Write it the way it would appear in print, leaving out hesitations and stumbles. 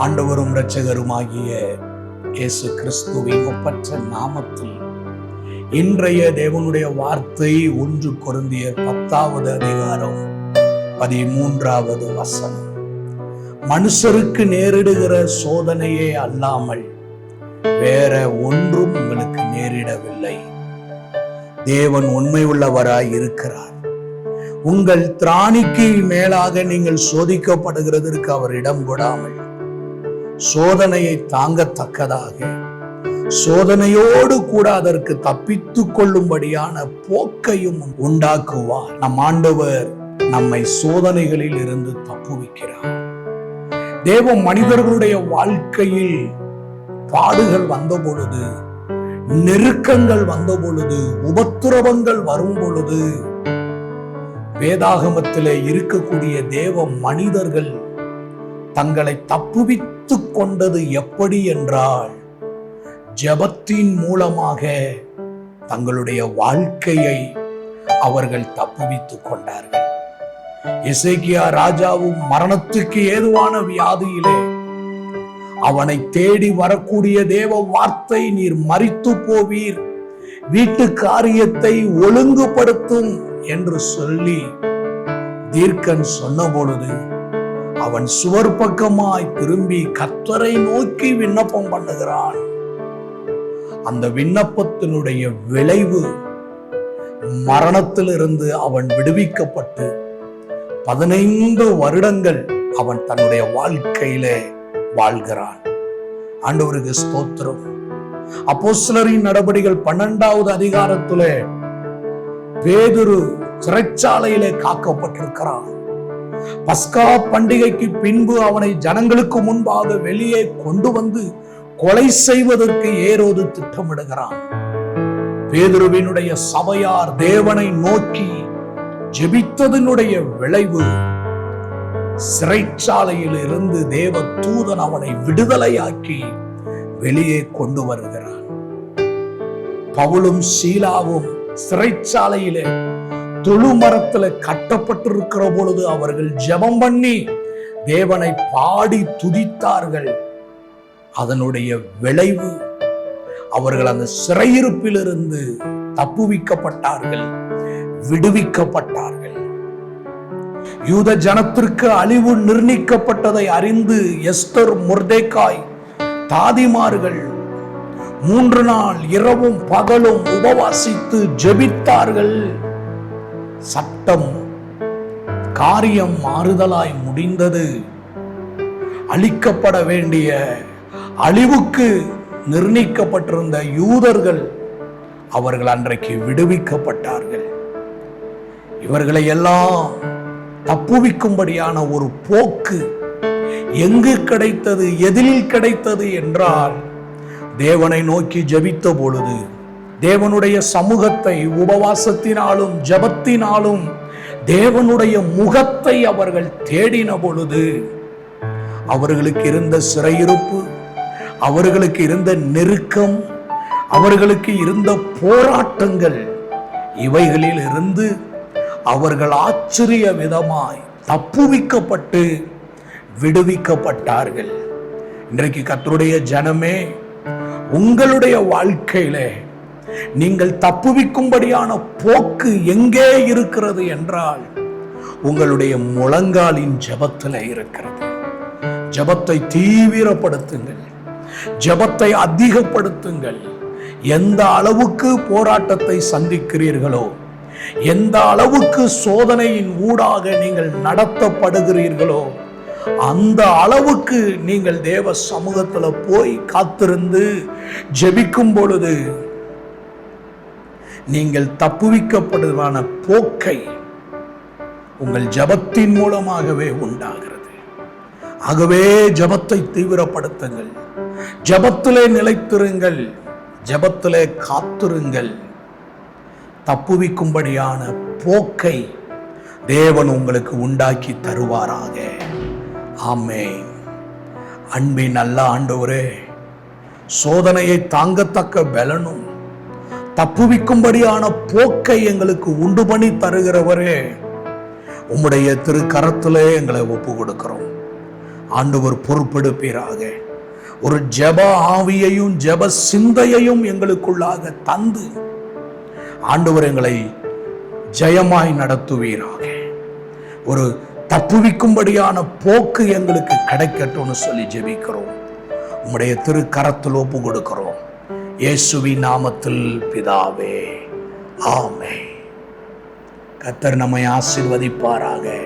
ஆண்டவரும் இரட்சகருமாகிய இயேசு கிறிஸ்துவின் ஒப்பற்ற நாமத்தில் இன்றைய தேவனுடைய வார்த்தை 1 கொரிந்தியர் 10வது அதிகாரம் 13வது வசனம். மனுஷருக்கு நேரிடுகிற சோதனையே அல்லாமல் வேற ஒன்றும் உங்களுக்கு நேரிடவில்லை. தேவன் உண்மை உள்ளவராய் இருக்கிறார். உங்கள் திராணிக்கு மேலாக நீங்கள் சோதிக்கப்படுகிறதற்கு அவர் இடம் கொடாமல் சோதனையை தாங்கத்தக்கதாக சோதனையோடு கூட அதற்கு தப்பித்துக் கொள்ளும்படியான போக்கையும் உண்டாக்குவார். நம் ஆண்டவர் நம்மை சோதனைகளில் இருந்து தப்புவிக்கிறார். தேவ மனிதர்களுடைய வாழ்க்கையில் பாடுகள் வந்த பொழுது, நெருக்கங்கள் வந்த பொழுது, உபத்திரவங்கள் வரும் பொழுது, வேதாகமத்திலே இருக்கக்கூடிய தேவ மனிதர்கள் தங்களை தப்புவித்துக் கொண்டது எப்படி என்றால், ஜெபத்தின் மூலமாக தங்களுடைய வாழ்க்கையை அவர்கள் தப்புவித்துக் கொண்டார்கள். எசேக்கியா ராஜாவும் மரணத்துக்கு ஏதுவான வியாதியிலே அவனை தேடி வரக்கூடிய தேவ வார்த்தை, நீர் மரித்து போவீர், வீட்டு காரியத்தை ஒழுங்குபடுத்தும் என்று சொல்லி தீர்க்கன் சொன்ன பொழுது அவன் சுவர் பக்கமாய் திரும்பி கர்த்தரை நோக்கி விண்ணப்பம் பண்ணுகிறான். அந்த விண்ணப்பத்தினுடைய விளைவு மரணத்திலிருந்து அவன் விடுவிக்கப்பட்டு 15 வருடங்கள் அவன் தன்னுடைய வாழ்க்கையிலே வாழ்கிறான். ஆண்டவருக்கு ஸ்தோத்திரம். அப்போஸ்தலரின் நடபடிகள் 12வது அதிகாரத்திலே பேதுரு சிறைச்சாலையிலே காக்கப்பட்டிருக்கிறான். பஸ்கா பண்டிகைக்கு பின்பு அவனை ஜனங்களுக்கு முன்பாக வெளியே கொண்டு வந்து கொலை செய்வதற்கு ஏரோது திட்டமிடுகிறான். பேதுருவினுடைய சபையார் தேவனை நோக்கி ஜெபித்ததனுடைய விளைவு, சிறைச்சாலையில் இருந்து தேவ தூதன் அவனை விடுதலையாக்கி வெளியே கொண்டு வருகிறான். பவுலும் சீலாவும் சிறைச்சாலையிலே தொழுமரத்துல கட்டப்பட்டிருக்கிற பொழுது அவர்கள் ஜெபம் பண்ணி தேவனை பாடி துதித்தார்கள். அதனுடைய விளைவு அவர்கள் அந்த சிறையிருப்பிலிருந்து தப்புவிக்கப்பட்டார்கள், விடுவிக்கப்பட்டார்கள். யூத ஜனத்திற்கு அழிவு நிர்ணயிக்கப்பட்டதை அறிந்து எஸ்தர், மொர்தெகாய், தாதிமார்கள் 3 நாள் இரவும் பகலும் உபவாசித்து ஜெபித்தார்கள். சட்டம் காரியம் மாறுதலாய் முடிந்தது. அழிக்கப்பட வேண்டிய, அழிவுக்கு நிர்ணயிக்கப்பட்டிருந்த யூதர்கள் அவர்கள் அன்றைக்கு விடுவிக்கப்பட்டார்கள். இவர்களை எல்லாம் தப்புவிக்கும்படியான ஒரு போக்கு எங்கு கிடைத்தது, எதில் கிடைத்தது என்றால், தேவனை நோக்கி ஜெபித்த பொழுது, தேவனுடைய சமூகத்தை உபவாசத்தினாலும் ஜெபத்தினாலும் தேவனுடைய முகத்தை அவர்கள் தேடின பொழுது அவர்களுக்கு இருந்த சிறையிருப்பு, அவர்களுக்கு இருந்த நெருக்கம், அவர்களுக்கு இருந்த போராட்டங்கள், இவைகளில் இருந்து அவர்கள் ஆச்சரிய விதமாய் தப்புவிக்கப்பட்டு விடுவிக்கப்பட்டார்கள். இன்றைக்கு கர்த்தருடைய ஜனமே, உங்களுடைய வாழ்க்கையிலே நீங்கள் தப்புவிக்கும்படியான போக்கு எங்கே இருக்கிறது என்றால், உங்களுடைய முழங்காலின் ஜெபத்தில் இருக்கிறது. ஜெபத்தை தீவிரப்படுத்துங்கள், ஜெபத்தை அதிகப்படுத்துங்கள். எந்த அளவுக்கு போராட்டத்தை சந்திக்கிறீர்களோ, எந்த அளவுக்கு சோதனையின் ஊடாக நீங்கள் நடத்தப்படுகிறீர்களோ, அந்த அளவுக்கு நீங்கள் தேவ சமூகத்துல போய் காத்திருந்து ஜெபிக்கும் பொழுது நீங்கள் தப்புவிக்கப்படுவதான போக்கை உங்கள் ஜெபத்தின் மூலமாகவே உண்டாகிறது. ஆகவே ஜெபத்தை தீவிரப்படுத்துங்கள், ஜெபத்திலே நிலைத்திருங்கள், ஜெபத்திலே காத்திருங்கள். தப்புவிக்கும்படியான போக்கை தேவன் உங்களுக்கு உண்டாக்கி தருவாராக. ஆமென். அன்பின் நல்ல ஆண்டவரே, சோதனையை தாங்கத்தக்க பலனும் தப்புவிக்கும்படியான போக்கை எங்களுக்கு உண்டு பண்ணி தருகிறவரே, உம்முடைய திருக்கரத்திலே எங்களை ஒப்பு கொடுக்கிறோம். ஆண்டவர் பொறுப்பெடுப்பீராக. ஒரு ஜெப ஆவியையும் ஜெப சிந்தையையும் எங்களுக்குள்ளாக தந்து ஆண்டவர் எங்களை ஜெயமாய் நடத்துவீராக. ஒரு தப்புவிக்கும்படியான போக்கு எங்களுக்கு கிடைக்கட்டும்னு சொல்லி ஜெபிக்கிறோம். உம்முடைய திருக்கரத்தில் ஒப்பு கொடுக்கிறோம். இயேசுவின் நாமத்தில் பிதாவே, ஆமென். கர்த்தர் நம்மை ஆசீர்வதிப்பாராக.